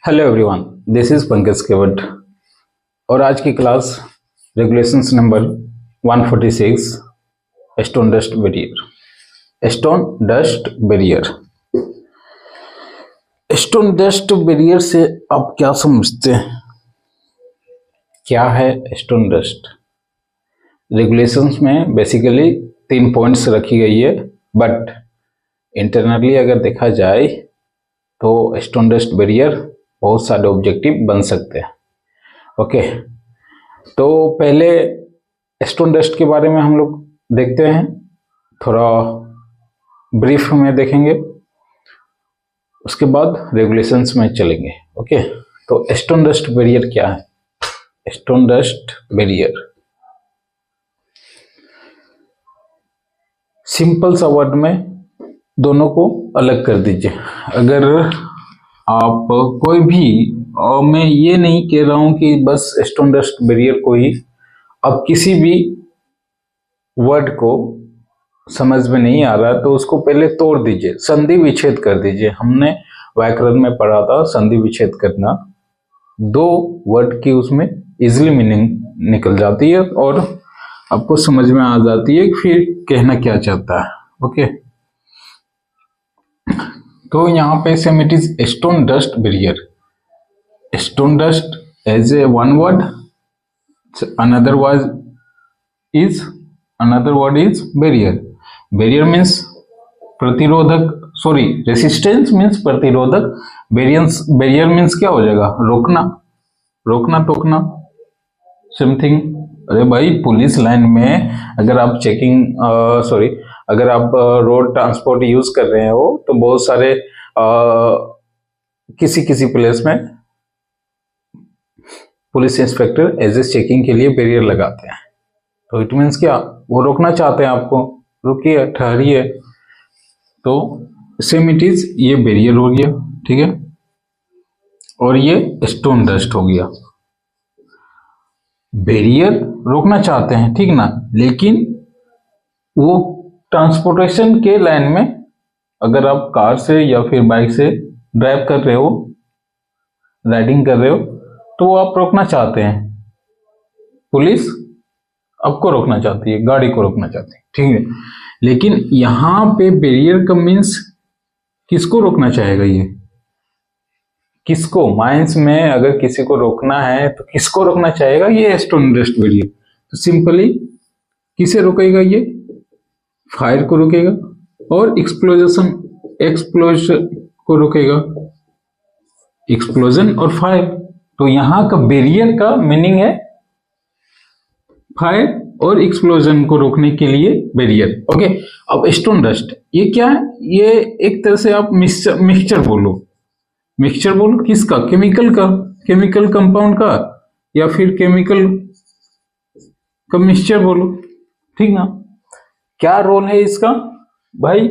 Hello everyone, this is Pankaj Kewat और आज की class regulations number 146 stone dust barrier. Stone dust barrier, stone dust barrier से आप क्या समझते हैं? क्या है स्टोन डस्ट? रेगुलेशंस में बेसिकली 3 पॉइंट्स रखी गई है, बट इंटरनली अगर देखा जाए तो स्टोन डस्ट बैरियर बहुत सारे ऑब्जेक्टिव बन सकते हैं। ओके, तो पहले स्टोन डस्ट के बारे में हम लोग देखते हैं, थोड़ा ब्रीफ में देखेंगे, उसके बाद रेगुलेशंस में चलेंगे। ओके, तो स्टोन डस्ट बैरियर क्या है? स्टोन डस्ट बैरियर सिंपल सा वर्ड में दोनों को अलग कर दीजिए। अगर आप कोई भी, और मैं ये नहीं कह रहा हूं कि बस स्टोन डस्ट बैरियर को ही, अब किसी भी वर्ड को समझ में नहीं आ रहा तो उसको पहले तोड़ दीजिए, संधि विच्छेद कर दीजिए। हमने व्याकरण में पढ़ा था संधि विच्छेद करना, 2 वर्ड की उसमें इजिली मीनिंग निकल जाती है और आपको समझ में आ जाती है फिर कहना क्या चाहता है। ओके, तो यहाँ पे same it is stone dust barrier. Stone dust as a one word, another word is barrier. Barrier means प्रतिरोधक, सॉरी रेसिस्टेंस मीन्स प्रतिरोधक, बैरियर मीन्स क्या हो जाएगा? रोकना टोकना, समथिंग। अरे भाई, पुलिस लाइन में अगर आप अगर आप रोड ट्रांसपोर्ट यूज कर रहे हो तो बहुत सारे किसी प्लेस में police inspector as a checking के लिए बैरियर लगाते हैं। तो इट मीन्स क्या? वो रोकना चाहते हैं आपको, रुकिए, ठहरिए। तो सेम इट इज, ये बैरियर हो गया, ठीक है, और ये स्टोन डस्ट हो गया। बैरियर रोकना चाहते हैं, ठीक ना, लेकिन वो ट्रांसपोर्टेशन के लाइन में, अगर आप कार से या फिर बाइक से ड्राइव कर रहे हो, राइडिंग कर रहे हो, तो वो आप रोकना चाहते हैं, पुलिस आपको रोकना चाहती है, गाड़ी को रोकना चाहती है, ठीक है। लेकिन यहां पे बैरियर का मीन्स किसको रोकना चाहेगा? ये किसको? माइंस में अगर किसी को रोकना है तो किसको रोकना चाहेगा? ये स्टोन डस्ट बैरियर। तो सिंपली किसे रोकेगा? ये फायर को रोकेगा और एक्सप्लोजन को रोकेगा, एक्सप्लोजन और फायर। तो यहां का बैरियर का मीनिंग है फायर और एक्सप्लोजन को रोकने के लिए बैरियर। ओके, अब स्टोन डस्ट ये क्या है? ये एक तरह से आप मिक्सचर बोलो किसका? केमिकल कंपाउंड का, या फिर केमिकल का मिक्सचर बोलो, ठीक ना। क्या रोल है इसका? भाई,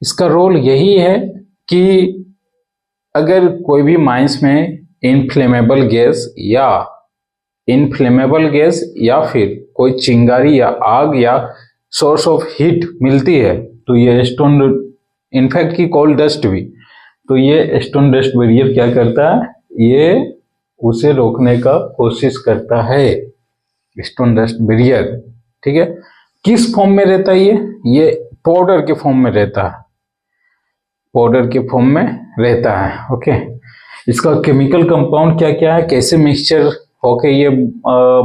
इसका रोल यही है कि अगर कोई भी माइंस में इनफ्लेमेबल गैस या फिर कोई चिंगारी या आग या सोर्स ऑफ हीट मिलती है तो ये स्टोन, इनफैक्ट की कोल डस्ट भी, तो ये स्टोन डस्ट बैरियर क्या करता है? ये उसे रोकने का कोशिश करता है, स्टोन डस्ट बैरियर, ठीक है। किस फॉर्म में रहता है ये पाउडर के फॉर्म में रहता है, ओके। इसका केमिकल कंपाउंड क्या क्या है, कैसे मिक्सचर होके ये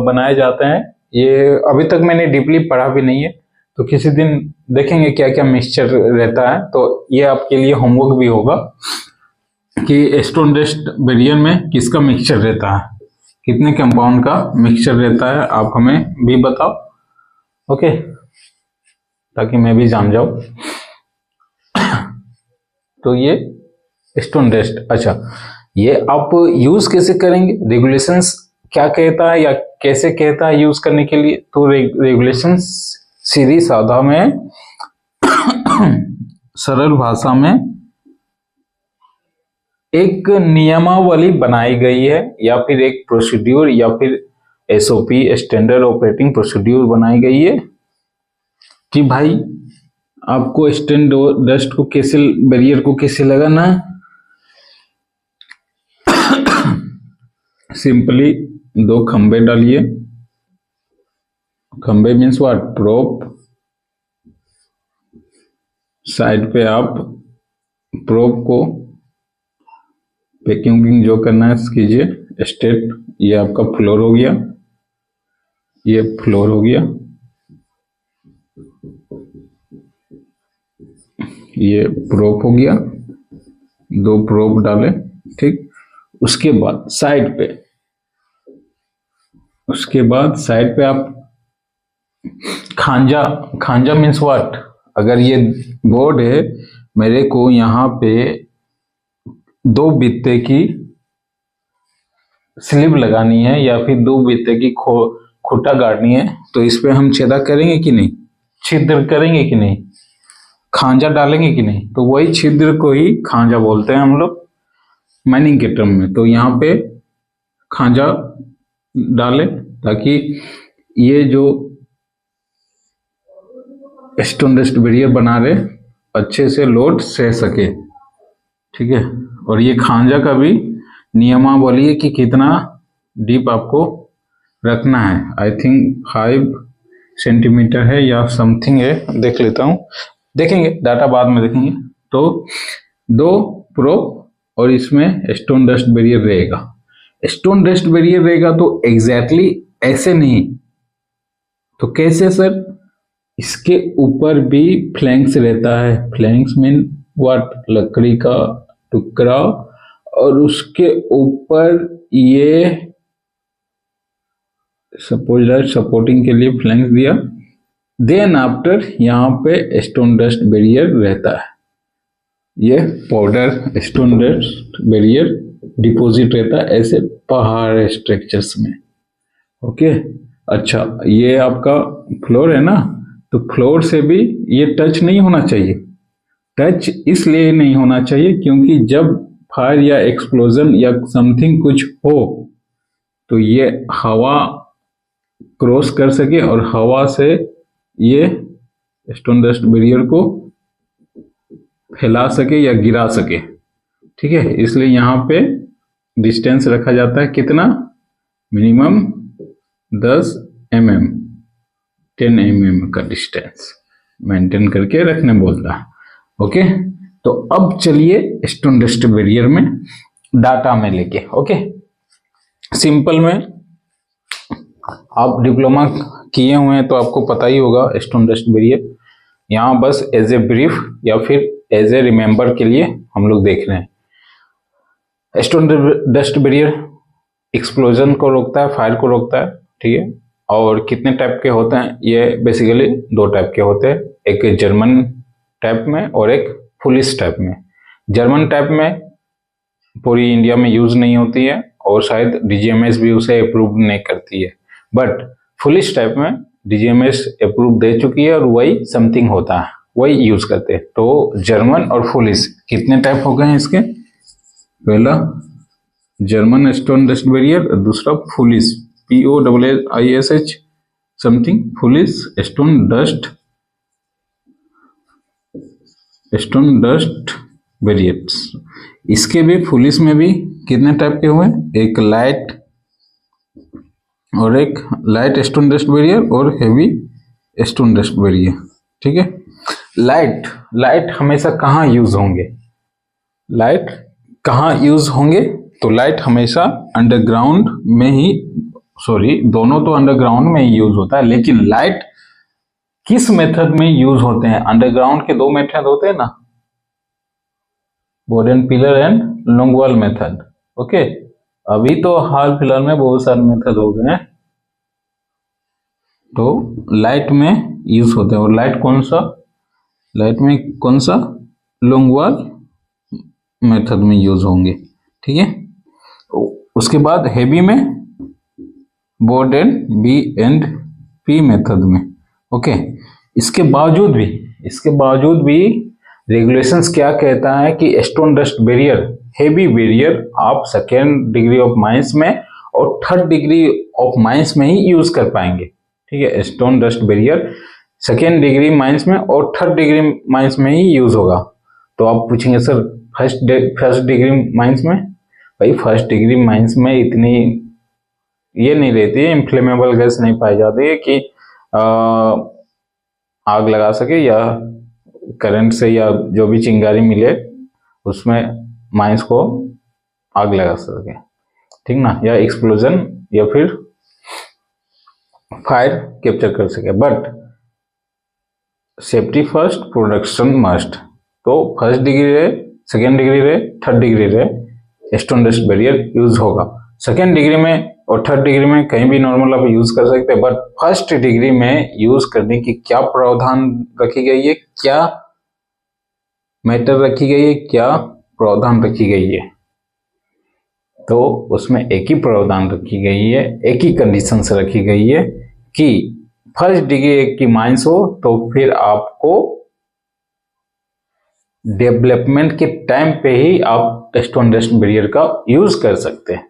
बनाए जाते हैं, ये अभी तक मैंने डीपली पढ़ा भी नहीं है, तो किसी दिन देखेंगे क्या क्या मिक्सचर रहता है। तो ये आपके लिए होमवर्क भी होगा कि स्टोन डस्ट बैरियर में किसका मिक्सचर रहता है, कितने कंपाउंड का मिक्सचर रहता है, आप हमें भी बताओ, ओके, ताकि मैं भी जान जाऊं। तो ये स्टोन डस्ट, अच्छा, ये आप यूज कैसे करेंगे? रेगुलेशंस क्या कहता है या कैसे कहता है यूज करने के लिए? तो रेगुलेशंस सीधी साधा में सरल भाषा में एक नियमावली बनाई गई है, या फिर एक प्रोसीड्यूर, या फिर एसओपी, स्टैंडर्ड ऑपरेटिंग प्रोसीड्यूर बनाई गई है कि भाई आपको स्टोन डस्ट को कैसे, बैरियर को कैसे लगाना है। सिंपली दो खंबे डालिए। खंबे मीन्स व्हाट, प्रोप। साइड पे आप प्रोप को पैकिंग जो करना है कीजिए स्टेट। ये आपका फ्लोर हो गया, ये फ्लोर हो गया, ये प्रोप हो गया, दो प्रोप डाले, ठीक। उसके बाद साइड पे, उसके बाद साइड पे आप खांजा। खांजा मीन्स व्हाट, अगर ये बोर्ड है, मेरे को यहाँ पे दो बित्ते की स्लिब लगानी है या फिर दो बित्ते की खूंटा गाड़नी है, तो इस पे हम छेदा करेंगे कि नहीं, छिद्र करेंगे कि नहीं, खांजा डालेंगे कि नहीं। तो वही छिद्र को ही खांजा बोलते हैं हम लोग माइनिंग के टर्म में। तो यहाँ पे खांजा डालें ताकि ये जो स्टोन डस्ट बैरियर बना रहे अच्छे से लोड सह सके, ठीक है। और ये खांजा का भी नियमावली है कि कितना डीप आपको रखना है। आई थिंक 5 सेंटीमीटर है या समथिंग है, देख लेता हूँ, देखेंगे डाटा बाद में देखेंगे। तो दो प्रोप और इसमें स्टोन डस्ट बैरियर रहेगा। स्टोन डस्ट बैरियर रहेगा तो एग्जैक्टली ऐसे नहीं, तो कैसे सर, इसके ऊपर भी फ्लैंक्स रहता है। फ्लैंक्स मीन व्हाट, लकड़ी का टुकड़ा, और उसके ऊपर ये सपोज दैट सपोर्टिंग के लिए फ्लैंक्स दिया। देन आफ्टर यहाँ पे स्टोन डस्ट बैरियर रहता है, ये powder stone dust barrier deposit रहता है ऐसे पहाड़ स्ट्रक्चर्स में। ओके, अच्छा, ये आपका फ्लोर है ना, तो फ्लोर से भी ये टच नहीं होना चाहिए। टच इसलिए नहीं होना चाहिए क्योंकि जब फायर या एक्सप्लोजन या समथिंग कुछ हो तो ये हवा क्रॉस कर सके और हवा से ये स्टोन डस्ट बैरियर को फैला सके या गिरा सके, ठीक है। इसलिए यहाँ पे डिस्टेंस रखा जाता है कितना, मिनिमम 10 mm 10 mm का डिस्टेंस मेंटेन करके रखने बोलता है। ओके, तो अब चलिए स्टोन डस्ट बैरियर में डाटा में लेके। ओके, सिंपल में आप डिप्लोमा किए हुए हैं तो आपको पता ही होगा स्टोन डस्ट बैरियर। यहाँ बस एज ए ब्रीफ या फिर एज ए रिमेंबर के लिए हम लोग देख रहे हैं। स्टोन डस्ट बैरियर एक्सप्लोजन को रोकता है, फायर को रोकता है, ठीक है। और कितने टाइप के होते हैं, ये बेसिकली 2 टाइप के होते हैं, एक जर्मन टाइप में और एक फुलिश टाइप में। जर्मन टाइप में पूरी इंडिया में यूज नहीं होती है और शायद डीजीएमएस भी उसे अप्रूव नहीं करती है, बट फुलिश टाइप में डीजीएमएस अप्रूव दे चुकी है और वही समथिंग होता है, वही यूज करते हैं। तो जर्मन और फुलिश कितने टाइप हो गए हैं इसके, पहला जर्मन स्टोन डस्ट बैरियर, दूसरा foolish POLISH something, foolish stone dust barriers. इसके भी फुलिश में भी कितने टाइप के हुए, एक लाइट और एक लाइट स्टोन डस्ट बैरियर और हेवी स्टोन डस्ट बैरियर, ठीक है। लाइट हमेशा कहाँ यूज होंगे, लाइट कहाँ यूज होंगे, तो लाइट हमेशा अंडरग्राउंड में ही, दोनों तो अंडरग्राउंड में ही यूज होता है, लेकिन लाइट किस मेथड में यूज होते हैं, अंडरग्राउंड के 2 मेथड होते हैं ना, Borden pillar and Longowal method. Okay, अभी तो हाल फिलहाल में बहुत सारे मेथड हो गए हैं, तो लाइट में यूज होते हैं। और लाइट में कौन सा, लोंगवाल मेथड में यूज होंगे, ठीक है। उसके बाद हेवी में बोर्डन B&P मेथड में। ओके, इसके बावजूद भी रेगुलेशंस क्या कहता है कि stone dust barrier, heavy barrier आप 2nd डिग्री ऑफ माइंस में और 3rd डिग्री ऑफ माइंस में ही यूज कर पाएंगे, ठीक है। Stone dust barrier 2nd degree mines में और 3rd डिग्री माइंस में ही यूज होगा। तो आप पूछेंगे सर फर्स्ट डिग्री माइंस में, भाई 1st डिग्री माइंस में इतनी ये नहीं रहती है, इन्फ्लेमेबल गैस नहीं पाई जाती है कि आग लगा सके या करंट से या जो भी चिंगारी मिले उसमें माइंस को आग लगा सके, ठीक ना, या एक्सप्लोजन या फिर फायर कैप्चर कर सके। But safety first, production must. तो फर्स्ट डिग्री रहे, सेकेंड डिग्री रहे, थर्ड डिग्री रहे, स्टोन डस्ट बैरियर यूज होगा। सेकेंड डिग्री में और थर्ड डिग्री में कहीं भी नॉर्मल आप यूज कर सकते हैं, बट फर्स्ट डिग्री में यूज करने की क्या प्रावधान रखी गई है, क्या मैटर रखी गई है, क्या प्रावधान रखी गई है, तो उसमें एक ही प्रावधान रखी गई है, एक ही कंडीशन से रखी गई है कि फर्स्ट डिग्री की माइंस हो तो फिर आपको डेवलपमेंट के टाइम पे ही आप स्टोन डस्ट बैरियर का यूज कर सकते हैं।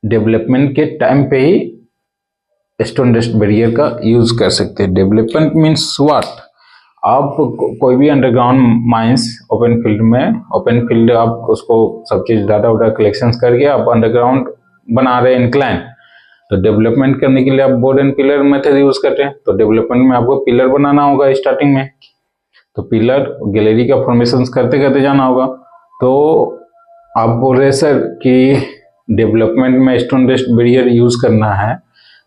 डेवलपमेंट के टाइम पे ही स्टोन डस्ट बैरियर का यूज कर सकते हैं। Development means what? आप कोई भी अंडरग्राउंड माइंस ओपन फील्ड में, ओपन फील्ड आप उसको सब चीज डाटा वाटा कलेक्शन करके आप अंडरग्राउंड बना रहे हैं इंक्लाइन, तो डेवलपमेंट करने के लिए आप board and pillar method use कर रहे हैं। तो डेवलपमेंट में आपको पिलर बनाना होगा स्टार्टिंग में, तो पिलर गैलरी का फॉर्मेशन करते करते जाना होगा। तो आप बोल रहे सर कि डेवलपमेंट में स्टोन डस्ट बैरियर यूज करना है,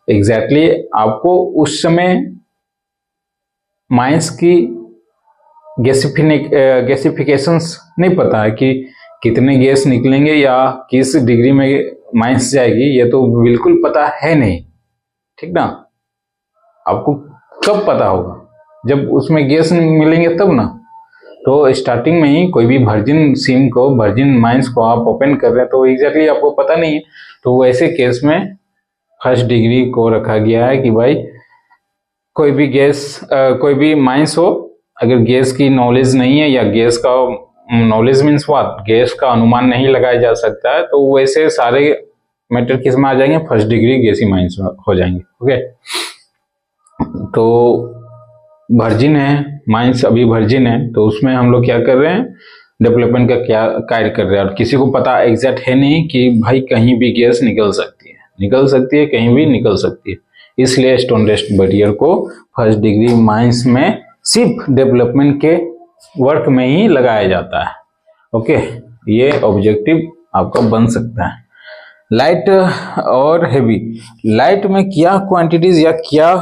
एग्जैक्टली आपको उस समय माइंस की गैसिफिकेशंस नहीं पता है कि कितने गैस निकलेंगे या किस डिग्री में माइंस जाएगी, ये तो बिल्कुल पता है नहीं, ठीक ना। आपको कब पता होगा? जब उसमें गैस मिलेंगे तब ना। तो स्टार्टिंग में ही कोई भी वर्जिन सीम को, वर्जिन माइंस को आप ओपन कर रहे हैं तो एग्जैक्टली आपको पता नहीं है, तो वैसे केस में फर्स्ट डिग्री को रखा गया है कि भाई कोई भी गैस कोई भी माइंस हो, अगर गैस की नॉलेज नहीं है या गैस का नॉलेज मीन्स व्हाट, गैस का अनुमान नहीं लगाया जा सकता है, तो वैसे सारे मैटर किस में आ जाएंगे? फर्स्ट डिग्री गैसी माइंस में हो जाएंगे। ओके, तो वर्जिन है माइंस, अभी वर्जिन है, तो उसमें हम लोग क्या कर रहे हैं? डेवलपमेंट का क्या कार्य कर रहे हैं, और किसी को पता एग्जैक्ट है नहीं कि भाई कहीं भी गैस निकल सकती है, कहीं भी निकल सकती है। इसलिए स्टोन डस्ट बैरियर को फर्स्ट डिग्री माइंस में सिर्फ डेवलपमेंट के वर्क में ही लगाया जाता है। ओके, ये ऑब्जेक्टिव आपका बन सकता है। लाइट और हेवी, लाइट में क्या क्वांटिटीज या क्या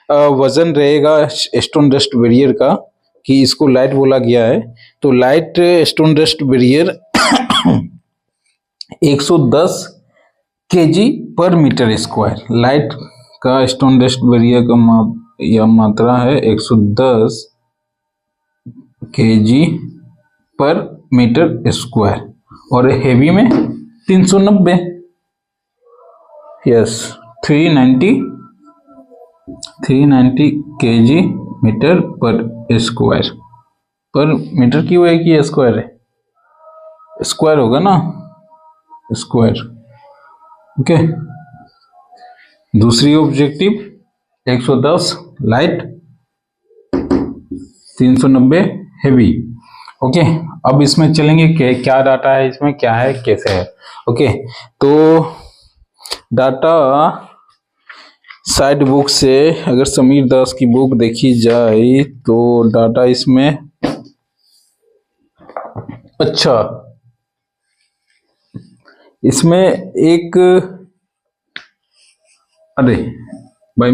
वजन रहेगा स्टोन डस्ट बैरियर का कि इसको लाइट बोला गया है? तो light stone dust barrier 110 kg पर मीटर स्क्वायर। लाइट का स्टोन डस्ट बैरियर का मात्रा है 110 kg पर मीटर स्क्वायर, और हेवी में 390, यस 390 kg मीटर पर स्क्वायर। पर मीटर क्यों है कि स्क्वायर है? स्क्वायर होगा ना, स्क्वायर। ओके, दूसरी ऑब्जेक्टिव 110 लाइट, 390 हेवी। ओके, अब इसमें चलेंगे क्या डाटा है इसमें, क्या है, कैसे है। ओके, तो डाटा साइड बुक से अगर समीर दास की बुक देखी जाए तो डाटा इसमें, अच्छा इसमें एक, अरे बाय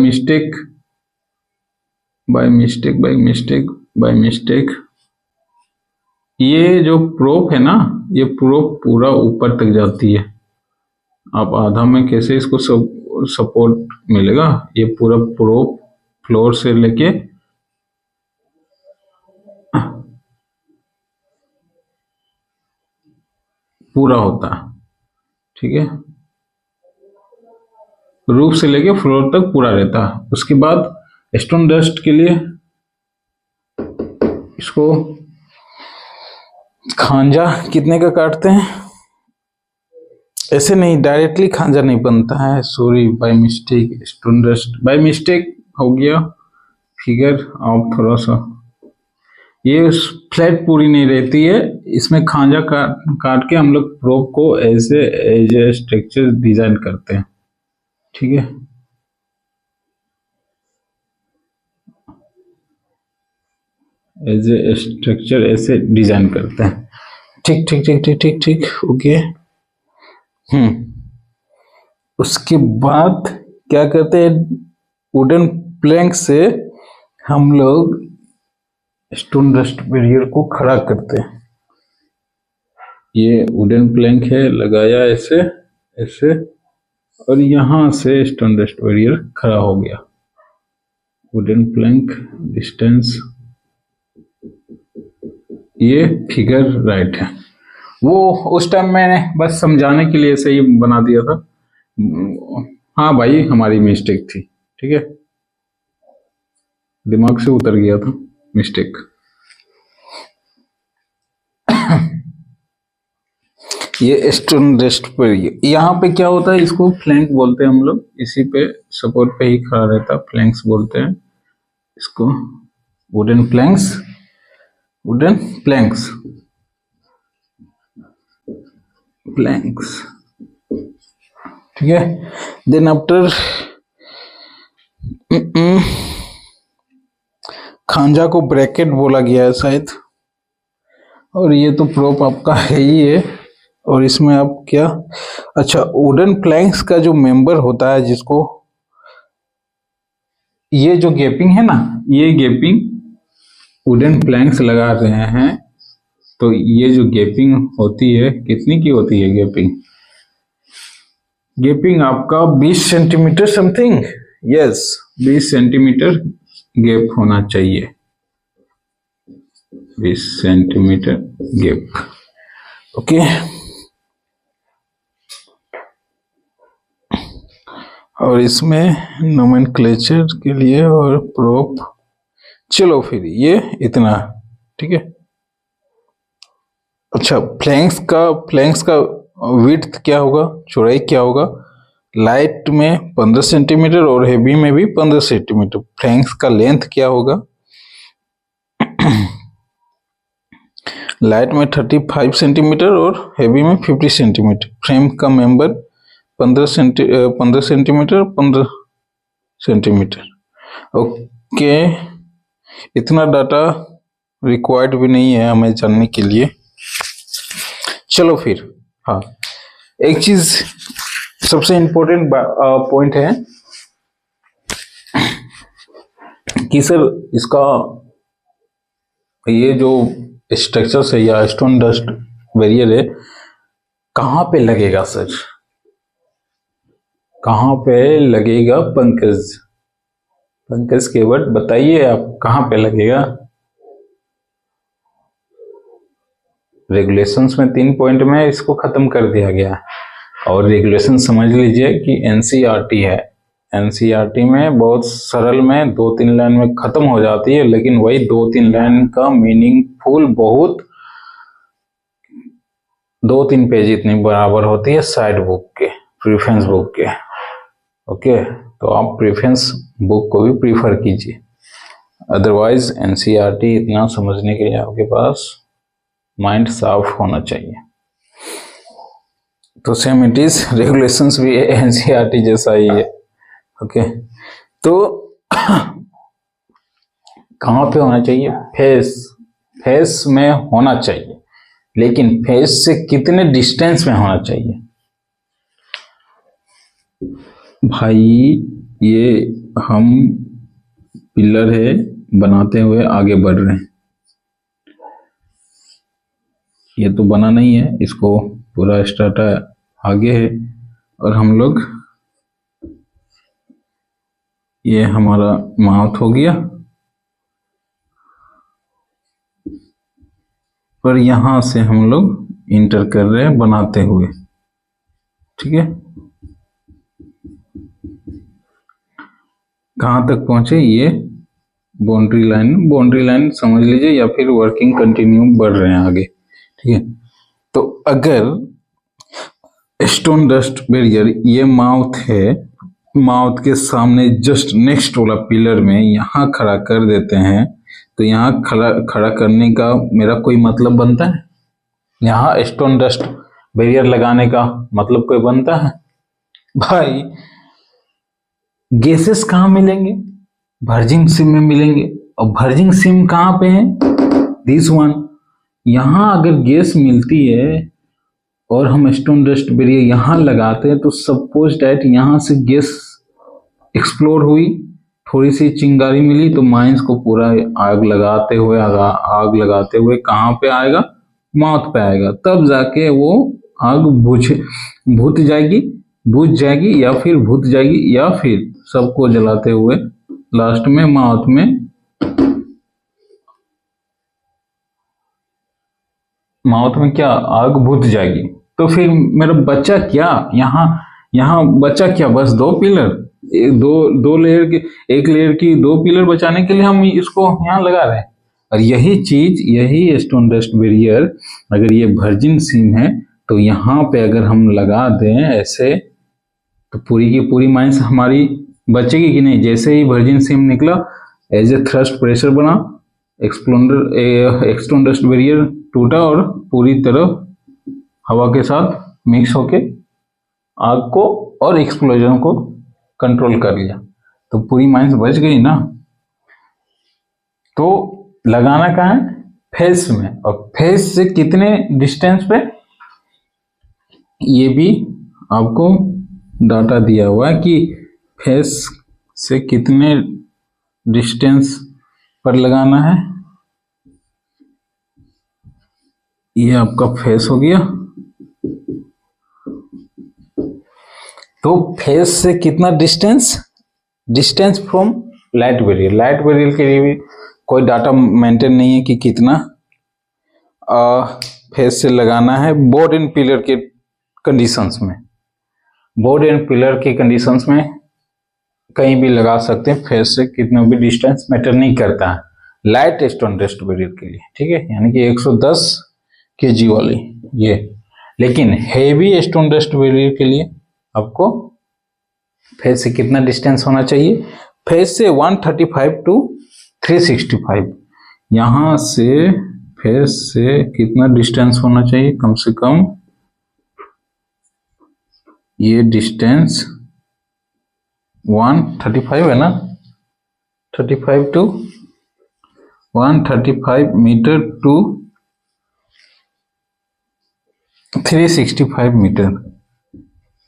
मिस्टेक ये जो प्रोप है ना, ये प्रोप पूरा ऊपर तक जाती है। आप आधा में कैसे इसको सपोर्ट मिलेगा? ये पूरा प्रोप फ्लोर से लेके पूरा होता है, ठीक है, रूफ से लेके फ्लोर तक पूरा रहता है। उसके बाद स्टोन डस्ट के लिए इसको खांजा कितने का काटते हैं? ऐसे नहीं, डायरेक्टली खांजा नहीं बनता है, sorry by mistake, stone dust by mistake हो गया। फिगर आप थोड़ा सा, ये फ्लैट पूरी नहीं रहती है, इसमें खांजा काट के हम लोग प्रोप को ऐसे एज ए स्ट्रक्चर डिजाइन करते हैं। ठीक है, एज ए स्ट्रक्चर ऐसे डिजाइन करते हैं। ठीक ठीक ठीक ठीक ठीक ठीक, ओके। उसके बाद क्या करते हैं, वुडन प्लैंक से हम लोग स्टोन डस्ट बैरियर को खड़ा करते हैं। ये वुडन प्लैंक है, लगाया ऐसे ऐसे, और यहां से स्टोन डस्ट बैरियर खड़ा हो गया। वुडन प्लैंक डिस्टेंस, ये फिगर राइट है। वो उस टाइम मैंने बस समझाने के लिए सही बना दिया था। हाँ भाई, हमारी मिस्टेक थी, ठीक है, दिमाग से उतर गया था, मिस्टेक। ये स्टोन डस्ट पर यहाँ पे क्या होता है, इसको फ्लैंक बोलते हैं हम लोग, इसी पे सपोर्ट पे ही खड़ा रहता, फ्लैंक्स बोलते हैं इसको। Wooden planks, wooden planks, planks, ठीक है। देन आफ्टर खांजा को ब्रैकेट बोला गया है शायद, और ये तो प्रोप आपका है ही है। और इसमें आप क्या, अच्छा, वुडन प्लैंक्स का जो मेंबर होता है, जिसको ये जो गैपिंग है ना, ये गैपिंग वुडन प्लैंक्स लगा रहे हैं, तो ये जो गैपिंग होती है, कितनी की होती है गैपिंग? गैपिंग आपका 20 centimetre something, yes 20 centimetre gap होना चाहिए, 20 सेंटीमीटर गैप, ओके। और इसमें नोमेनक्लेचर के लिए और प्रोप, चलो फिर ये इतना, ठीक है। अच्छा, फ्लैंक्स का विड्थ क्या होगा, चौड़ाई क्या होगा? लाइट में 15 सेंटीमीटर और हेवी में भी 15 सेंटीमीटर। फ्लैंक्स का लेंथ क्या होगा? लाइट में 35 सेंटीमीटर और हेवी में 50 सेंटीमीटर। फ्रेम का मेंबर 15 सेंटीमीटर 15 सेंटीमीटर, ओके। इतना डाटा रिक्वायर्ड भी नहीं है हमें जानने के लिए। चलो फिर, हाँ, एक चीज सबसे इम्पोर्टेंट पॉइंट है कि सर इसका ये जो स्ट्रक्चर है या स्टोन डस्ट बैरियर है, कहाँ पे लगेगा सर, कहाँ पे लगेगा? पंकज, पंकज केवट बताइए, आप कहाँ पे लगेगा? रेगुलेशंस में 3 पॉइंट में इसको खत्म कर दिया गया, और रेगुलेशन समझ लीजिए कि एनसीईआरटी है। एनसीईआरटी में बहुत सरल में 2-3 लाइन में खत्म हो जाती है, लेकिन वही 2-3 लाइन का मीनिंगफुल बहुत 2-3 पेज इतनी बराबर होती है साइड बुक के, प्रेफरेंस बुक के, ओके। तो आप प्रेफरेंस बुक को भी प्रीफर कीजिए, अदरवाइज एनसीईआरटी इतना समझने के लिए आपके पास माइंड साफ होना चाहिए। तो सेम इट इज, रेगुलेशंस भी एनसीईआरटी जैसा ही है, ओके। तो कहाँ पे होना चाहिए? फेस में होना चाहिए, लेकिन फेस से कितने डिस्टेंस में होना चाहिए? भाई ये हम पिलर है बनाते हुए आगे बढ़ रहे हैं, ये तो बना नहीं है, इसको पूरा स्टार्टा आगे है, और हम लोग, ये हमारा माउथ हो गया, पर यहां से हम लोग इंटर कर रहे हैं बनाते हुए, ठीक है। कहां तक पहुंचे? ये बाउंड्री लाइन समझ लीजिए, या फिर वर्किंग कंटिन्यू बढ़ रहे हैं आगे, ठीक है। तो अगर स्टोन डस्ट बैरियर ये माउथ है, माउथ के सामने जस्ट नेक्स्ट वाला पिलर में यहाँ खड़ा कर देते हैं, तो यहाँ खड़ा करने का मेरा कोई मतलब बनता है? यहाँ स्टोन डस्ट बैरियर लगाने का मतलब कोई बनता है? भाई गैसेस कहाँ मिलेंगे? वर्जिंग सिम में मिलेंगे। और वर्जिंग सिम कहाँ पे है? This one. यहां अगर गैस मिलती है और हम स्टोन डस्ट बैरियर यहां लगाते हैं तो सपोज डैट यहां से गैस एक्सप्लोर हुई, थोड़ी सी चिंगारी मिली तो माइंस को पूरा आग लगाते हुए कहाँ पे आएगा? माउथ पे आएगा। तब जाके वो आग बुझ जाएगी या फिर सबको जलाते हुए लास्ट में माउथ में क्या? आग बुझ जाएगी। तो फिर मेरा बच्चा क्या यहाँ बचा क्या? बस दो पिलर, दो लेयर के, एक लेयर की दो पिलर बचाने के लिए हम इसको यहाँ लगा रहे हैं। और यही स्टोन डस्ट बैरियर अगर ये वर्जिन सीम है तो यहाँ पे अगर हम लगा दें ऐसे तो पूरी की पूरी माइंस हमारी बचेगी कि नहीं? जैसे ही वर्जिन सीम निकला, एज ए थ्रस्ट प्रेशर बना, स्टोन डस्ट बैरियर टूटा और पूरी तरह हवा के साथ मिक्स होके आग को और एक्सप्लोजन को कंट्रोल कर लिया। तो पूरी माइंस बच गई ना। तो लगाना कहाँ है? फेस में। और फेस से कितने डिस्टेंस पे? ये भी आपको डाटा दिया हुआ है कि फेस से कितने डिस्टेंस पर लगाना है। ये आपका फेस हो गया। तो फेस से कितना डिस्टेंस फ्रॉम लाइट बैरियर के लिए भी कोई डाटा मेंटेन नहीं है कि कितना फेस से लगाना है। बोर्ड एंड पिलर के कंडीशंस में कहीं भी लगा सकते हैं। फेस से कितना भी डिस्टेंस मैटर नहीं करता है लाइट स्टोन डस्ट बैरियर के लिए, ठीक है, यानी कि 110 kg वाली ये। लेकिन हेवी स्टोन डस्ट बैरियर के लिए आपको फेस से कितना डिस्टेंस होना चाहिए? फेस से 135 टू 365। यहां से फेस से कितना डिस्टेंस होना चाहिए? कम से कम ये डिस्टेंस 135 है ना, 35 टू 135 मीटर टू 365 मीटर।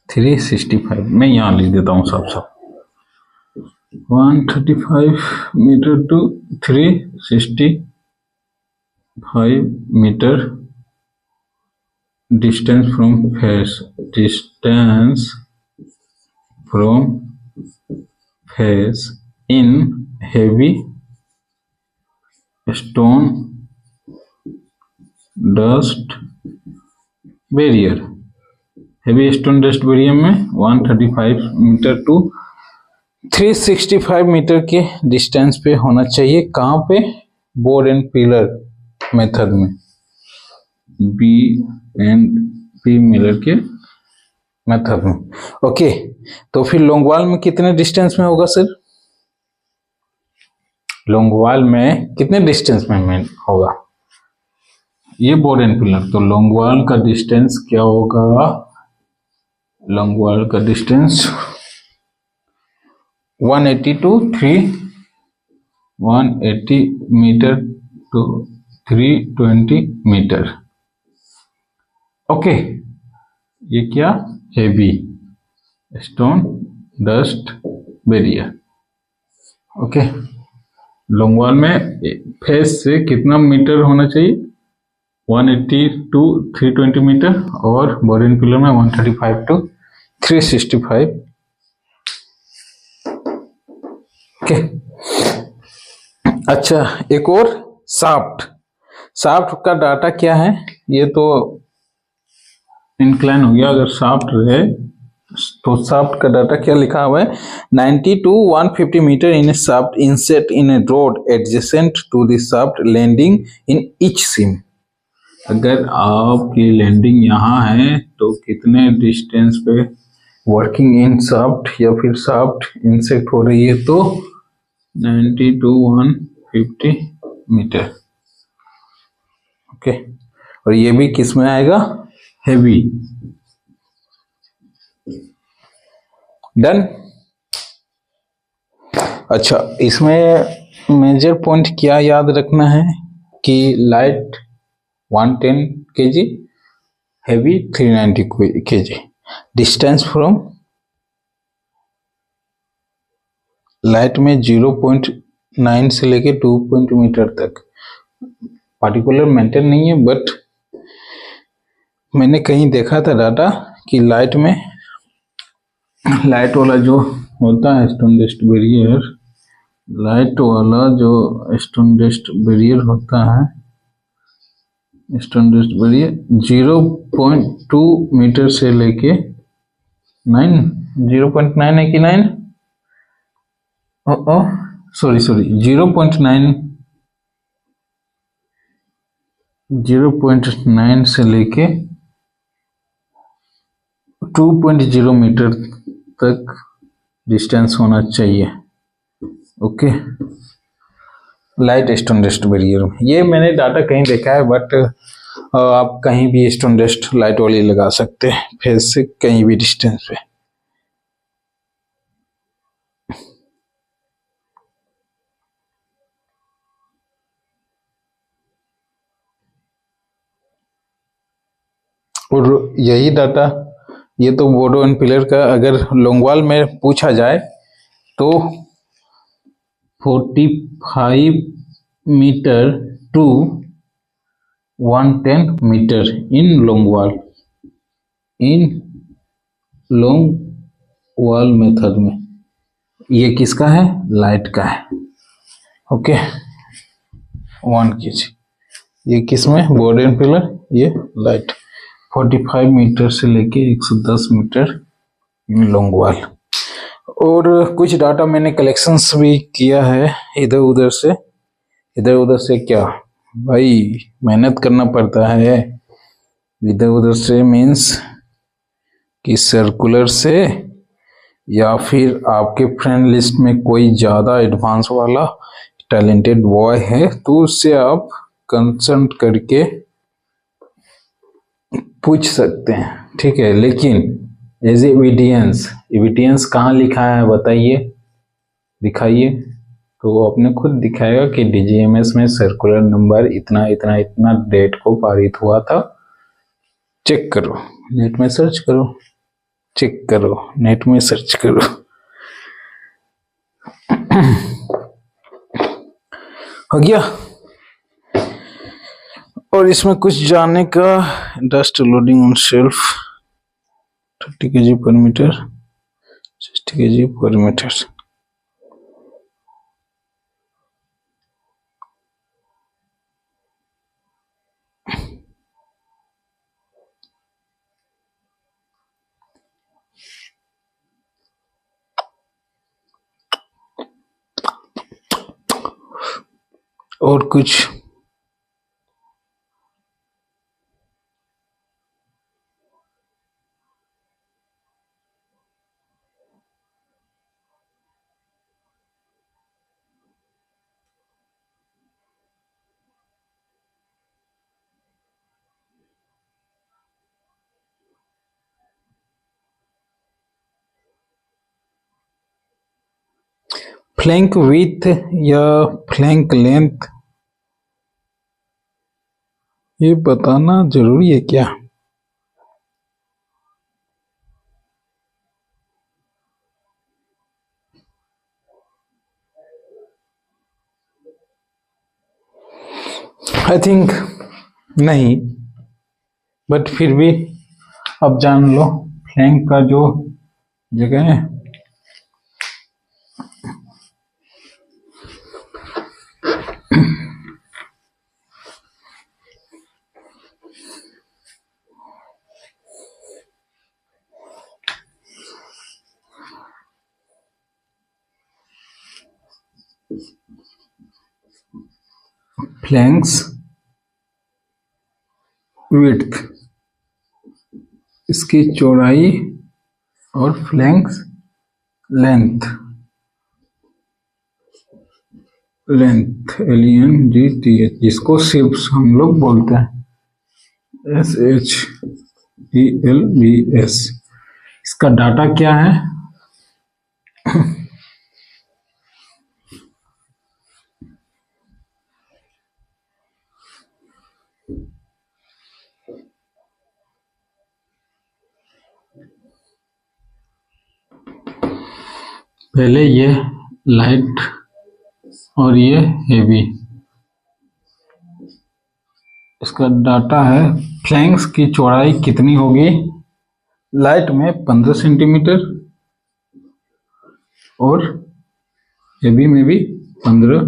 365 मैं यहाँ लिख देता हूँ सब 135 metre to 365 metre distance from face in heavy stone dust barrier. Heavy stone dust barrier में 135 मीटर टू 365 मीटर के डिस्टेंस पे होना चाहिए। कहाँ पे? बोर्ड एंड पिलर मेथड में, बी एंड पी मिलर के मेथड में। ओके, तो फिर लॉन्गवाल में कितने डिस्टेंस में होगा सर? लॉन्गवाल में कितने डिस्टेंस में होगा? ये बोर्ड एंड पिलर, तो लॉन्गवाल का डिस्टेंस क्या होगा? लॉन्गवाल का distance 180 metre to 320 metre. Okay, ये क्या? Heavy stone dust barrier. Okay, longwall में फेस से कितना मीटर होना चाहिए? 180 टू 320 मीटर और बोर्ड एंड पिलर में 135 टू 365। ओके, अच्छा, एक और शाफ्ट का डाटा क्या है? ये तो इंक्लाइन हो गया। अगर शाफ्ट रहे तो शाफ्ट का डाटा क्या लिखा हुआ है? 90 to 150 metre in shaft inset in a road adjacent to the shaft landing in each seam. अगर आपकी लैंडिंग यहाँ है तो कितने डिस्टेंस पे वर्किंग इन शाफ्ट या फिर शाफ्ट इंसेक्ट हो रही है? तो 90 to 150 मीटर। ओके, और ये भी किस में आएगा? हेवी। डन। अच्छा, इसमें मेजर पॉइंट क्या याद रखना है कि light 110 kg, heavy 390 kg, distance from light में 0.9 से लेके 2 मीटर तक। पार्टिकुलर मेंटेन नहीं है, बट मैंने कहीं देखा था डाटा कि लाइट में, लाइट वाला जो होता है स्टोन डस्ट बैरियर, लाइट वाला जो स्टोन डस्ट बैरियर होता है, स्टोन डस्ट बैरियर 0.2 मीटर से लेके 0.9 है कि 9, सॉरी 0.9 से लेके 2.0 मीटर तक डिस्टेंस होना चाहिए। Okay, light stone dust barrier में ये मैंने डाटा कहीं देखा है, बट आप कहीं भी स्टोन डस्ट लाइट वाली लगा सकते हैं फेस से कहीं भी डिस्टेंस पे। और यही डाटा, ये तो बोडो एंड पिलर का, अगर लोंगवाल में पूछा जाए तो 45 metre to 110 metre in longwall, in longwall method में। ये किसका है? लाइट का है। Okay, 1 kg। ये किसमें? बोर्ड एंड पिलर, ये लाइट 45 मीटर से लेके 110 मीटर इन लोंगवाल। और कुछ डाटा मैंने कलेक्शंस भी किया है इधर उधर से। इधर उधर से क्या भाई, मेहनत करना पड़ता है। इधर उधर से मीन्स कि सर्कुलर से, या फिर आपके फ्रेंड लिस्ट में कोई ज़्यादा एडवांस वाला टैलेंटेड बॉय है तो उससे आप कंसल्ट करके पूछ सकते हैं, ठीक है। लेकिन एज एविडेंस, एविडेंस कहाँ लिखा है बताइए, दिखाइए। तो वो अपने खुद दिखाएगा कि डीजीएमएस में सर्कुलर नंबर इतना इतना इतना डेट को पारित हुआ था। चेक करो, नेट में सर्च करो, चेक करो, नेट में सर्च करो। हो गया। और इसमें कुछ जानने का, dust loading on shelf 30 kg पर मीटर, 60 kg पर मीटर। और कुछ फ्लैंक विड्थ या फ्लैंक लेंथ, ये बताना जरूरी है क्या? आई थिंक नहीं, बट फिर भी अब जान लो। फ्लैंक का जो जगह है, फ्लैंक्स विड्थ, इसकी चौड़ाई, और फ्लैंक्स लेंथ, लेंथ LENGTH, जिसको सिप्स हम लोग बोलते हैं, SHELBS। इसका डाटा क्या है? पहले ये लाइट और ये हेवी, इसका डाटा है। फ्लैंक्स की चौड़ाई कितनी होगी? लाइट में 15 सेंटीमीटर और हेवी में भी 15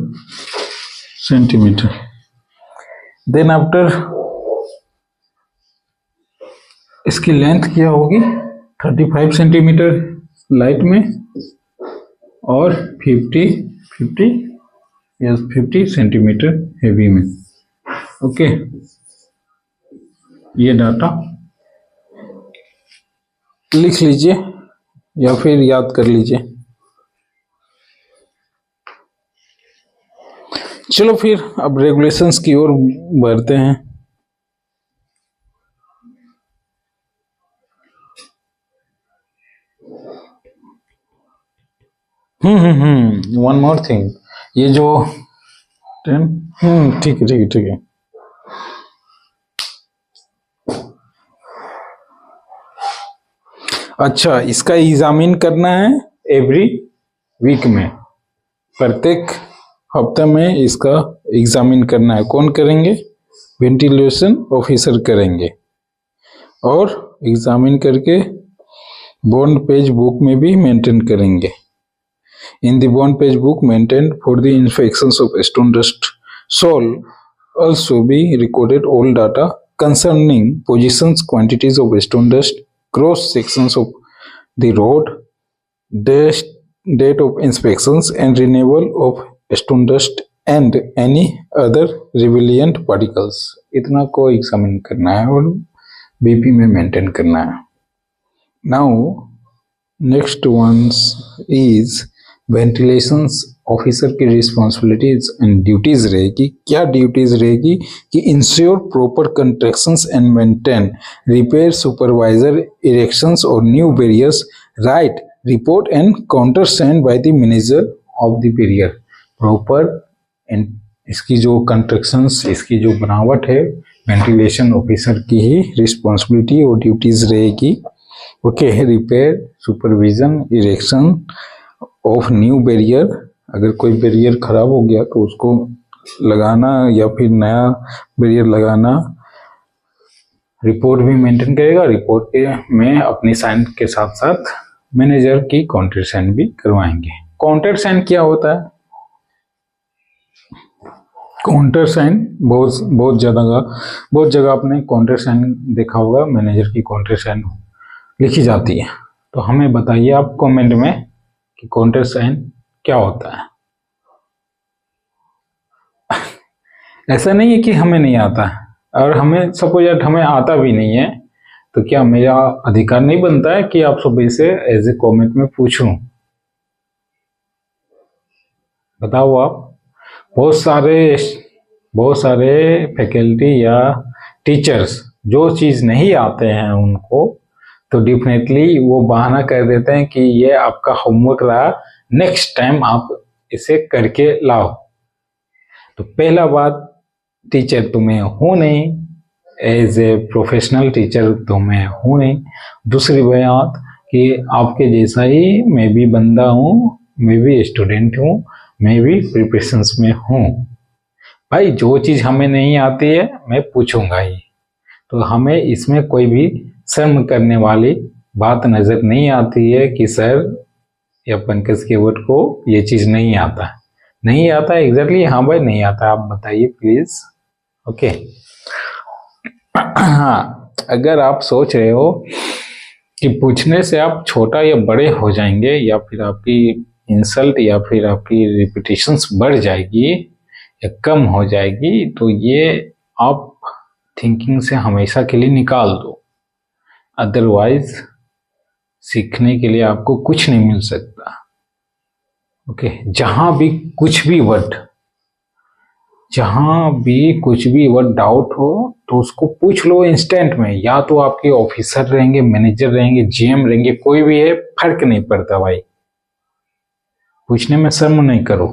सेंटीमीटर। देन आफ्टर इसकी लेंथ क्या होगी? 35 सेंटीमीटर लाइट में और 50 सेंटीमीटर हेवी में। ओके, ये डाटा लिख लीजिए या फिर याद कर लीजिए। चलो फिर अब रेगुलेशंस की ओर बढ़ते हैं। वन मोर थिंग, ये जो ठीक है। अच्छा, इसका एग्जामिन करना है एवरी वीक में, प्रत्येक हफ्ते में इसका एग्जामिन करना है। कौन करेंगे? वेंटिलेशन ऑफिसर करेंगे। और एग्जामिन करके बॉन्ड पेज बुक में भी मेंटेन करेंगे। In the bond page book maintained for the inspections of stone dust shall also be recorded all data concerning positions, quantities of stone dust, cross sections of the road, date of inspections and renewal of stone dust and any other relevant particles। इतना को examine करना है और BP में maintain करना है। Now next ones is ventilations officer की responsibilities and duties रहेगी। क्या ड्यूटीज रहेगी? कि ensure proper constructions and maintain, repair, supervisor erections और new barriers, right report and counter send by the manager of the barrier. Proper इसकी जो constructions, इसकी जो बनावट है, वेंटिलेशन ऑफिसर की ही रिस्पॉन्सिबिलिटी और ड्यूटीज रहेगी। Okay, repair, supervision, erection of new barrier, अगर कोई बैरियर खराब हो गया तो उसको लगाना या फिर नया बैरियर लगाना। रिपोर्ट भी मेंटेन करेगा, रिपोर्ट के में अपनी साइन के साथ साथ मैनेजर की काउंटर साइन भी करवाएंगे। काउंटर साइन क्या होता है? काउंटर साइन बहुत जगह आपने काउंटर साइन देखा होगा। मैनेजर की काउंटर साइन लिखी जाती है। तो हमें बताइए आप कमेंट में कि काउंटर साइन क्या होता है। ऐसा नहीं है कि हमें नहीं आता है, और हमें सपोज हमें आता भी नहीं है तो क्या मेरा अधिकार नहीं बनता है कि आप सभी से एज ए कमेंट में पूछूं? बताओ आप। बहुत सारे फैकल्टी या टीचर्स जो चीज नहीं आते हैं उनको तो डेफिनेटली वो बहाना कर देते हैं कि ये आपका होमवर्क रहा, नेक्स्ट टाइम आप इसे करके लाओ। तो पहला बात, टीचर तुम्हें हूं नहीं, एज ए प्रोफेशनल टीचर तुम्हें हूं नहीं। दूसरी बात कि आपके जैसा ही मैं भी बंदा हूं, मैं भी स्टूडेंट हूं, मैं भी प्रिपरेशंस में हूं। भाई जो चीज हमें नहीं आती है मैं पूछूंगा ही। तो हमें इसमें कोई भी शर्म करने वाली बात नजर नहीं आती है कि सर या पंकज केवट को ये चीज नहीं आता है एग्जैक्टली। हाँ भाई नहीं आता, आप बताइए प्लीज। ओके। हाँ, अगर आप सोच रहे हो कि पूछने से आप छोटा या बड़े हो जाएंगे या फिर आपकी इंसल्ट या फिर आपकी रिपीटेशंस बढ़ जाएगी या कम हो जाएगी, तो ये आप थिंकिंग से हमेशा के लिए निकाल दो। अदरवाइज सीखने के लिए आपको कुछ नहीं मिल सकता। ओके, जहां भी कुछ भी वर्ड डाउट हो तो उसको पूछ लो इंस्टेंट में। या तो आपके ऑफिसर रहेंगे, मैनेजर रहेंगे, जीएम रहेंगे, कोई भी है, फर्क नहीं पड़ता भाई। पूछने में शर्म नहीं करो,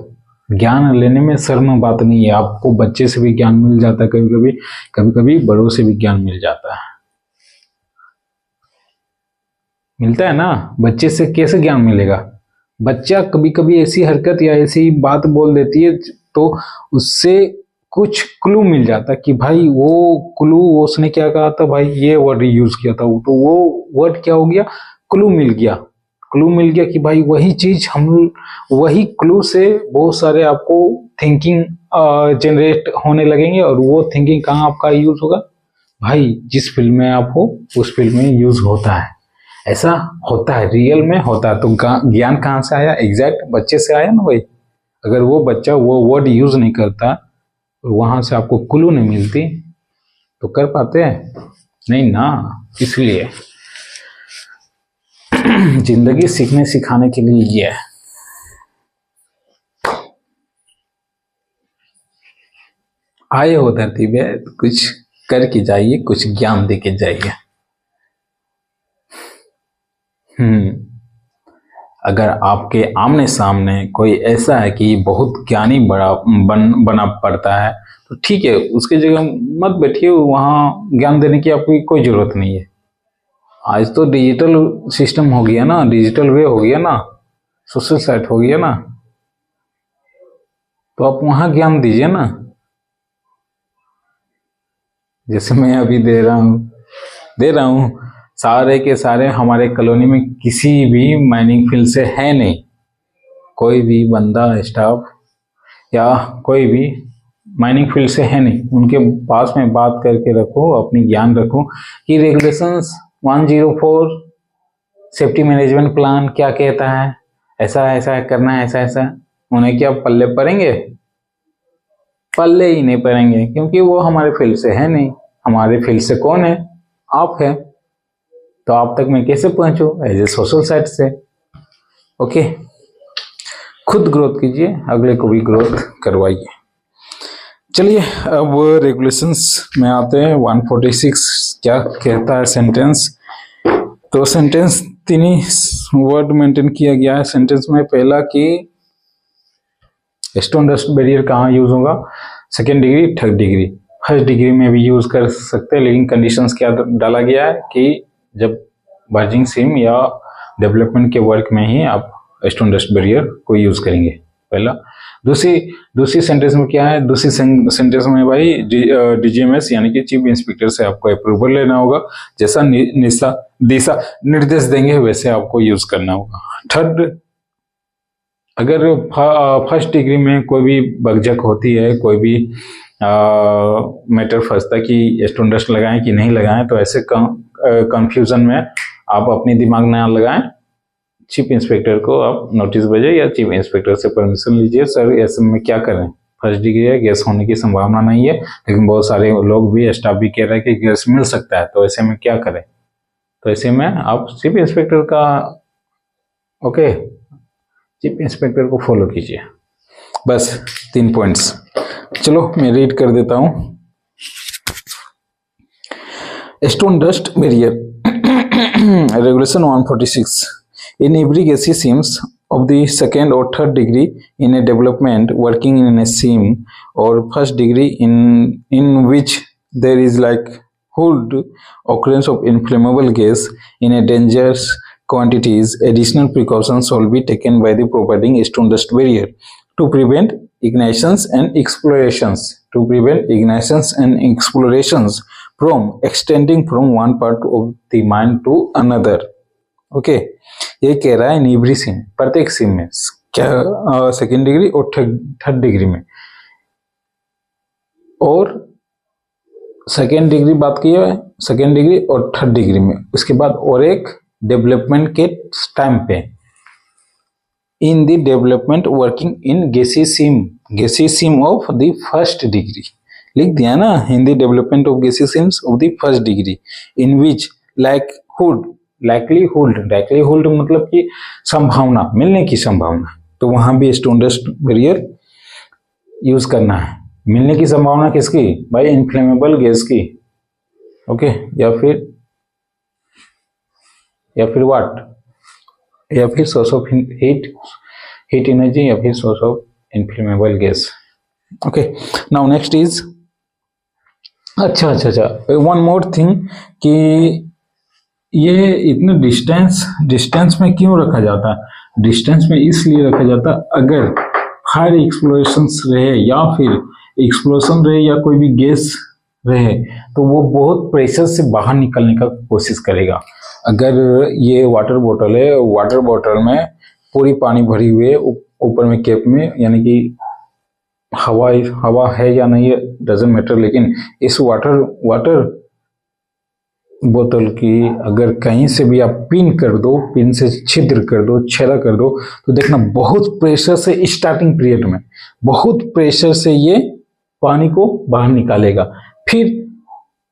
ज्ञान लेने में शर्म बात नहीं है। आपको बच्चे से भी ज्ञान मिल जाता है, कभी कभी बड़ों से भी ज्ञान मिल जाता है। मिलता है ना, बच्चे से कैसे ज्ञान मिलेगा? बच्चा कभी कभी ऐसी हरकत या ऐसी बात बोल देती है तो उससे कुछ क्लू मिल जाता कि भाई वो क्लू उसने क्या कहा था, भाई ये वर्ड यूज किया था, तो वो वर्ड क्या हो गया, क्लू मिल गया। क्लू मिल गया कि भाई वही चीज हम, वही क्लू से बहुत सारे आपको थिंकिंग जनरेट होने लगेंगे और वो थिंकिंग कहाँ आपका यूज होगा, भाई जिस फील्ड में आप हो उस फील्ड में यूज होता है। ऐसा होता है, रियल में होता है। तो ज्ञान कहाँ से आया, एग्जैक्ट बच्चे से आया ना भाई। अगर वो बच्चा वो वर्ड यूज नहीं करता और वहां से आपको क्लू नहीं मिलती तो कर पाते हैं नहीं ना। इसलिए जिंदगी सीखने सिखाने के लिए ये है। आए हो धरती पे तो कुछ करके जाइए, कुछ ज्ञान दे के जाइए। अगर आपके आमने सामने कोई ऐसा है कि बहुत ज्ञानी बना पड़ता है तो ठीक है, उसकी जगह मत बैठिए, वहां ज्ञान देने की आपकी कोई जरूरत नहीं है। आज तो डिजिटल सिस्टम हो गया ना, डिजिटल वे हो गया ना, सोशल साइट हो गया ना, तो आप वहां ज्ञान दीजिए ना। जैसे मैं अभी दे रहा हूं सारे के सारे हमारे कॉलोनी में किसी भी माइनिंग फील्ड से है नहीं, कोई भी बंदा स्टाफ या कोई भी माइनिंग फील्ड से है नहीं। उनके पास में बात करके रखो, अपनी ज्ञान रखो कि रेगुलेशंस 104 सेफ्टी मैनेजमेंट प्लान क्या कहता है, ऐसा ऐसा करना है, ऐसा ऐसा। उन्हें क्या पल्ले पड़ेंगे, पल्ले ही नहीं पड़ेंगे, क्योंकि वो हमारे फील्ड से है नहीं। हमारे फील्ड से कौन है, आप है। तो आप तक मैं कैसे पहुंचू, एज ए सोशल साइट से। ओके, खुद ग्रोथ कीजिए, अगले को भी ग्रोथ करवाइए। चलिए अब रेगुलेशंस में आते हैं। 146 क्या कहता है सेंटेंस। तो सेंटेंस 3 वर्ड मेंटेन किया गया है सेंटेंस में। पहला कि स्टोन डस्ट बैरियर कहाँ यूज होगा, second degree, third degree. First degree में भी यूज कर सकते हैं, लेकिन कंडीशंस क्या डाला गया है कि जब बर्जिंग सिम या डेवलपमेंट के वर्क में ही आप स्टोन डस्ट बैरियर को यूज करेंगे, पहला। दूसरी सेंटेंस में क्या है, दूसरी सेंटेंस में भाई डीजीएमएस यानी कि चीफ इंस्पेक्टर से आपको अप्रूवल लेना होगा। जैसा दिशा निर्देश देंगे वैसे आपको यूज करना होगा। थर्ड, अगर फर्स्ट डिग्री में कोई भी बकझक होती है, कोई भी मैटर फंसता कि स्टोन डस्ट लगाएं कि नहीं लगाएं, तो ऐसे कंफ्यूजन में आप अपनी दिमाग ना लगाएं, चीफ इंस्पेक्टर को आप नोटिस भेजें या चीफ इंस्पेक्टर से परमिशन लीजिए, सर ऐसे में क्या करें, फर्स्ट डिग्री है, गैस होने की संभावना नहीं है, लेकिन बहुत सारे लोग भी, स्टाफ भी कह रहे हैं कि गैस मिल सकता है, तो ऐसे में क्या करें। तो ऐसे में आप चीफ इंस्पेक्टर का, ओके, चीफ इंस्पेक्टर को फॉलो कीजिए। बस 3 पॉइंट्स। चलो मैं रीड कर देता हूं। Stone dust barrier regulation 146। In every gaseous seams of the second or third degree in a development working in a seam or first degree in which there is likelihood occurrence of inflammable gas in a dangerous quantities, additional precautions will be taken by the providing stone dust barrier to prevent ignitions and explorations, from extending from one part of the mine to another. Okay, ये कह रहा है इन SIM, प्रत्येक seam में, क्या second degree और third degree में, और सेकेंड डिग्री बात की है, सेकेंड डिग्री और थर्ड डिग्री में। उसके बाद और एक डेवलपमेंट के टाइम पे, in the development working in गैसीय seam of the first degree. लिख दिया ना, इन द डेवलपमेंट ऑफ गैसीय seams of the first degree in which likelihood मतलब कि संभावना, मिलने की संभावना, तो वहां भी स्टोन डस्ट बैरियर यूज करना है। मिलने की संभावना किसकी भाई, इनफ्लेमेबल गैस की, ओके, या फिर व्हाट, या फिर सोर्स ऑफ हीट एनर्जी, या फिर source of inflammable gas. Okay, now next is, अच्छा, वन मोर थिंग कि ये इतने डिस्टेंस में क्यों रखा जाता है। डिस्टेंस में इसलिए रखा जाता है अगर फायर एक्सप्लोशन रहे या फिर एक्सप्लोशन रहे या कोई भी गैस रहे तो वो बहुत प्रेशर से बाहर निकलने का कोशिश करेगा। अगर ये वाटर बोतल है, वाटर बोतल में पूरी पानी भरी हुई है, ऊपर में कैप में, यानी कि हवा है या नहीं है डजंट मैटर, लेकिन इस वाटर बोतल की अगर कहीं से भी आप पिन कर दो, पिन से छिद्र कर दो, छेदा कर दो, तो देखना बहुत प्रेशर से स्टार्टिंग पीरियड में बहुत प्रेशर से ये पानी को बाहर निकालेगा। फिर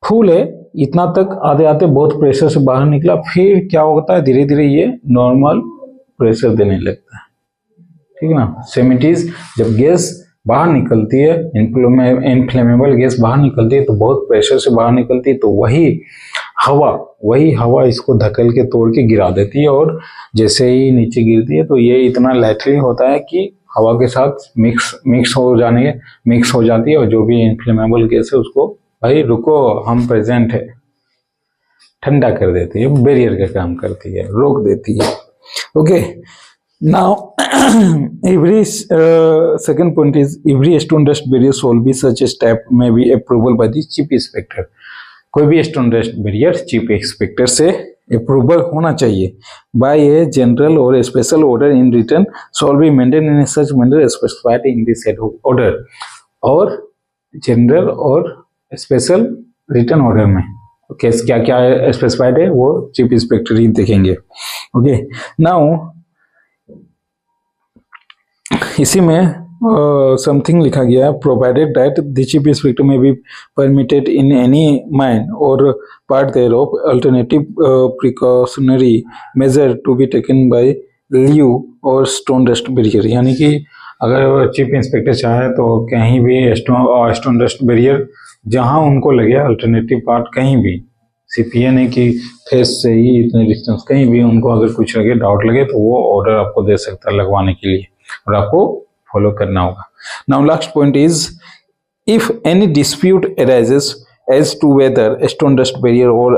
फूल है इतना तक आते आते बहुत प्रेशर से बाहर निकला, फिर क्या होता है धीरे धीरे ये नॉर्मल प्रेशर देने लगता है। ठीक है ना। सेम इट इज, जब गैस बाहर निकलती है, इनफ्लेमेबल गैस बाहर निकलती है तो बहुत प्रेशर से बाहर निकलती है, तो वही हवा इसको धकेल के तोड़ के गिरा देती है, और जैसे ही नीचे गिरती है तो ये इतना लाइटली होता है कि हवा के साथ मिक्स हो जाती है, और जो भी इनफ्लेमेबल गैस है उसको भाई रुको हम प्रेजेंट है ठंडा कर देती है, बैरियर का काम करती है, रोक देती है। Okay, now every second point is every stone dust barrier shall be such a step may be approval by the chief inspector। कोई भी stone dust barrier chief inspector से अप्रूवल होना चाहिए। बाय ए जनरल और special order in return shawl be maintain in such manner specified in this order. और general और special return order में क्या क्या स्पेसिफाइड है वो चीफ इंस्पेक्टर ही देखेंगे। ओके, नाउ इसी में समथिंग लिखा गया, provided that the chief inspector may be permitted in any mine or part thereof alternative precautionary measure to be taken by lieu or stone dust barrier. यानी कि अगर chief inspector चाहे तो कहीं भी स्टोन डस्ट बैरियर जहां उनको लगे अल्टरनेटिव पार्ट कहीं भी, सिर्फ ये नहीं कि फेस से ही इतने डिस्टेंस, कहीं भी उनको अगर कुछ लगे, डाउट लगे, तो वो ऑर्डर आपको दे सकता है लगवाने के लिए, और आपको फॉलो करना होगा। Now last point is if any dispute arises as to whether stone dust barrier or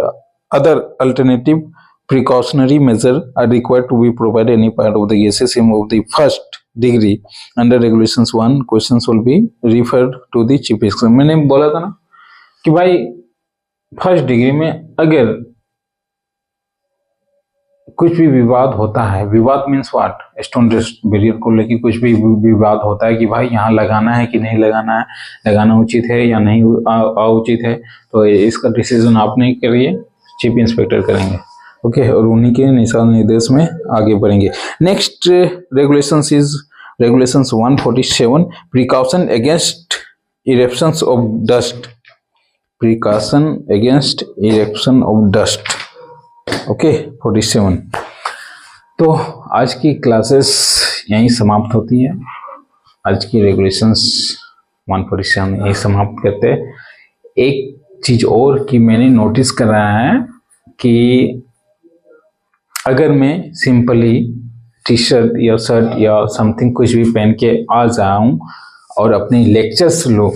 other alternative precautionary measure are required to be provided any part of the SSM of the first degree under regulations 1, questions will be referred to the chief inspector। मैंने बोला था ना कि भाई first degree में अगर कुछ भी विवाद होता है, विवाद means what, stone dust barrier को लेकर कुछ भी विवाद होता है कि भाई यहाँ लगाना है कि नहीं लगाना है, लगाना उचित है या नहीं अउचित है, तो इसका डिसीजन आप नहीं करिए, चीफ इंस्पेक्टर करेंगे। ओके, और उन्हीं के निर्देश में आगे बढ़ेंगे। Next regulations is regulations 147, precaution against eruptions of dust, precaution against eruption of dust. Okay, 47। तो आज की क्लासेस यहीं समाप्त होती है, आज की रेगुलेशंस 147 यहीं समाप्त करते हैं। एक चीज और कि मैंने नोटिस कर रहा है कि अगर मैं सिंपली टी शर्ट या शर्ट या समथिंग कुछ भी पहन के आ जाऊं और अपनी लेक्चर्स लूं,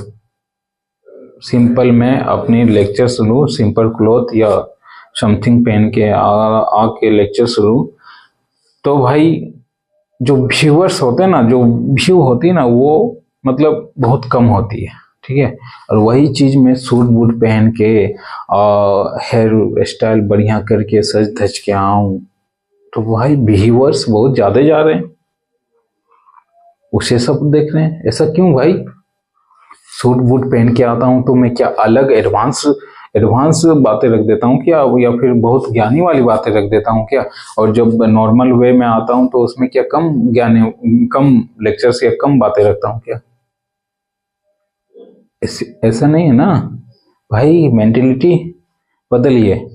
सिंपल मैं अपनी लेक्चर्स लूं, सिंपल क्लॉथ या समथिंग पहन के आके लेक्चर्स लूं, तो भाई जो व्यूअर्स होते हैं ना, जो व्यू होती है ना, वो मतलब बहुत कम होती है। ठीक है, और वही चीज मैं सूट बूट पहन के हेयर स्टाइल बढ़िया करके सज धज के आऊं, तो भाई व्यूअर्स बहुत ज्यादा जा रहे हैं, उसे सब देख रहे हैं। ऐसा क्यों भाई? सूट बूट पहन के आता हूं तो मैं क्या अलग एडवांस बातें रख देता हूं क्या, या फिर बहुत ज्ञानी वाली बातें रख देता हूं क्या? और जब नॉर्मल वे में आता हूं तो उसमें क्या कम लेक्चर्स या कम बातें रखता हूं क्या? ऐसा नहीं है ना भाई, मेंटेलिटी बदलिए।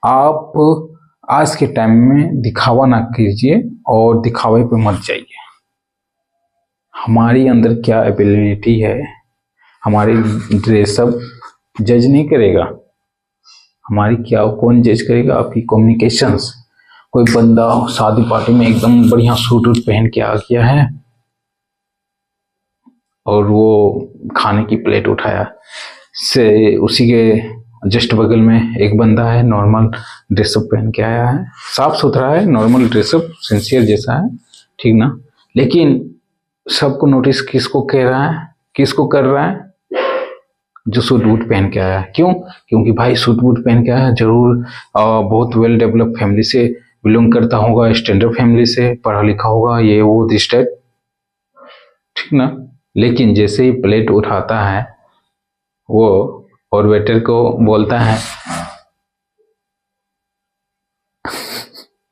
आप आज के टाइम में दिखावा ना कीजिए और दिखावे पे मत जाइए। हमारी अंदर क्या एबिलिटी है, हमारी ड्रेसअप जज नहीं करेगा, हमारी क्या कौन जज करेगा? आपकी कम्युनिकेशंस। कोई बंदा शादी पार्टी में एकदम बढ़िया सूट वूट पहन के आ गया है और वो खाने की प्लेट उठाया से उसी के जस्ट बगल में एक बंदा है, नॉर्मल ड्रेसअप पहन के आया है, साफ सुथरा है, नॉर्मल ड्रेसअप, सिंसियर जैसा है, ठीक ना। लेकिन सबको नोटिस किसको कह रहा है, किसको कर रहा है? जो सूट बूट पहन के आया है। क्यों? क्योंकि भाई सूट बूट पहन के आया है, जरूर बहुत वेल डेवलप फैमिली से बिलोंग करता होगा, स्टैंडर्ड फैमिली से, पढ़ा लिखा होगा, ये वो दिस टाइप, ठीक ना। लेकिन जैसे ही प्लेट उठाता है वो और वेटर को बोलता है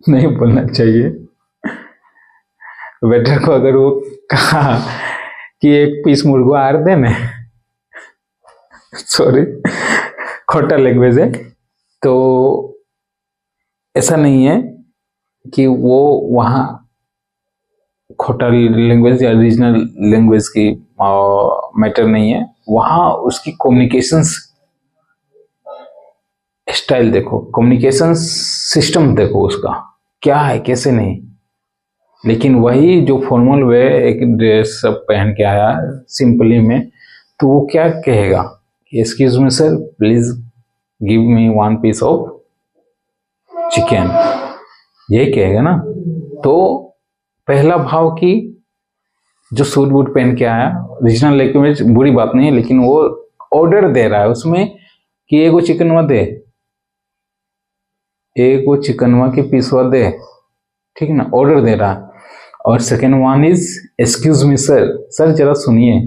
नहीं बोलना चाहिए, वेटर को अगर वो कहा कि एक पीस मुर्गा आर देने, सॉरी खोटा लैंग्वेज है, तो ऐसा नहीं है कि वो वहाँ खोटा लैंग्वेज या रीजनल लैंग्वेज की मैटर नहीं है, वहाँ उसकी कम्युनिकेशन स्टाइल देखो, कम्युनिकेशन सिस्टम देखो उसका क्या है, कैसे नहीं। लेकिन वही जो फॉर्मल वे एक ड्रेस सब पहन के आया सिंपली में, तो वो क्या कहेगा? Excuse me sir, please give me 1 piece of chicken, ये कहेगा ना। तो पहला भाव की जो सूट बूट पहन के आया, रीजनल लैंग्वेज बुरी बात नहीं है, लेकिन वो ऑर्डर दे रहा है उसमें कि एगो चिकनवा दे, एगो चिकनवा की पीसवा दे, ठीक ना, ऑर्डर दे रहा है। और second one is excuse me sir, sir जरा सुनिए,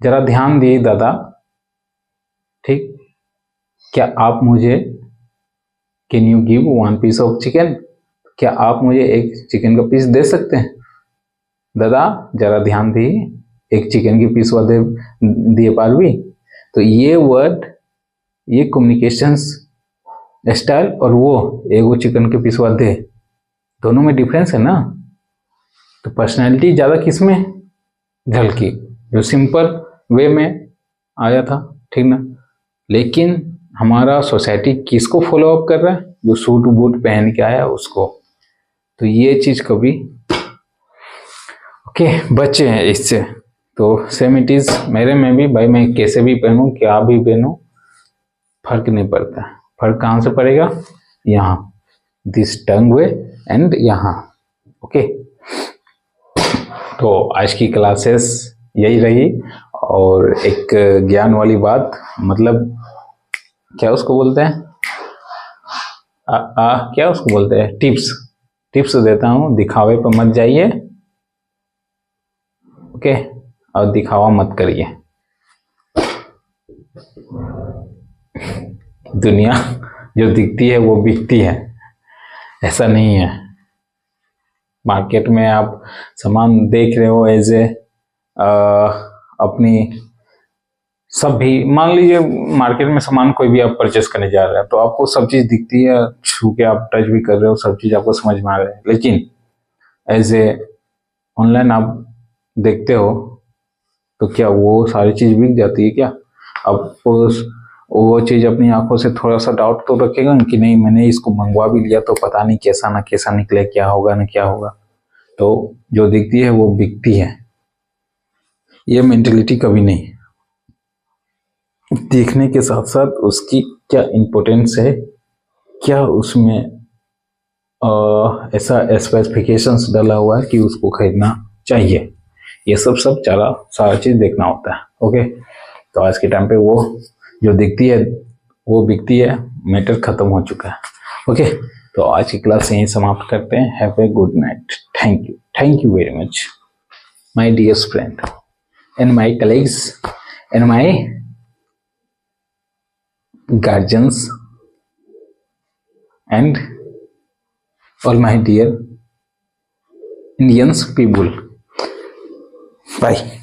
जरा ध्यान दिए दादा, ठीक, क्या आप मुझे can you give 1 piece of chicken, क्या आप मुझे एक चिकन का पीस दे सकते हैं? दादा जरा ध्यान दिए, एक चिकन की पीस दे दिए पारवी। तो ये वर्ड, ये कम्युनिकेशन स्टाइल और वो एगो चिकन के पीस दे, दोनों में डिफरेंस है ना। तो पर्सनैलिटी ज्यादा किस में झलकी? जो सिंपल वे में आया था, ठीक ना। लेकिन हमारा सोसाइटी किसको फॉलो अप कर रहा है? जो सूट बूट पहन के आया उसको। तो ये चीज कभी ओके बच्चे हैं इससे। तो सेम इट इज मेरे में भी, भाई मैं कैसे भी पहनूं, क्या भी पहनूं, फर्क नहीं पड़ता। फर्क कहाँ से पड़ेगा? यहाँ, दिस टंग वे एंड यहाँ, ओके। तो आज की क्लासेस यही रही, और एक ज्ञान वाली बात, मतलब क्या उसको बोलते हैं, क्या उसको बोलते हैं, टिप्स देता हूं, दिखावे पर मत जाइए, ओके, और दिखावा मत करिए। दुनिया जो दिखती है वो बिकती है, ऐसा नहीं है। मार्केट में आप सामान देख रहे हो एज ए अपनी, सब भी मान लीजिए मार्केट में सामान कोई भी आप परचेस करने जा रहे हैं तो आपको सब चीज दिखती है, छू के आप टच भी कर रहे हो, सब चीज आपको समझ में आ रहा है। लेकिन एज ए ऑनलाइन आप देखते हो तो क्या वो सारी चीज बिक जाती है क्या? अब वो चीज अपनी आंखों से थोड़ा सा डाउट तो रखेगा कि नहीं, मैंने इसको मंगवा भी लिया तो पता नहीं कैसा ना कैसा निकले, क्या होगा ना क्या होगा। तो जो दिखती है वो बिकती है, ये मेंटेलिटी कभी नहीं। देखने के साथ साथ उसकी क्या इम्पोर्टेंस है, क्या उसमें ऐसा स्पेसिफिकेशंस डाला हुआ है कि उसको खरीदना चाहिए, ये सब सारा चीज देखना होता है, ओके। तो आज के टाइम पे वो जो दिखती है वो बिकती है, मैटर खत्म हो चुका है, ओके। तो आज की क्लास यहीं समाप्त करते हैं। Have a good night, thank you very much my dear friend and my colleagues and my guardians and all my dear Indians people. Bye.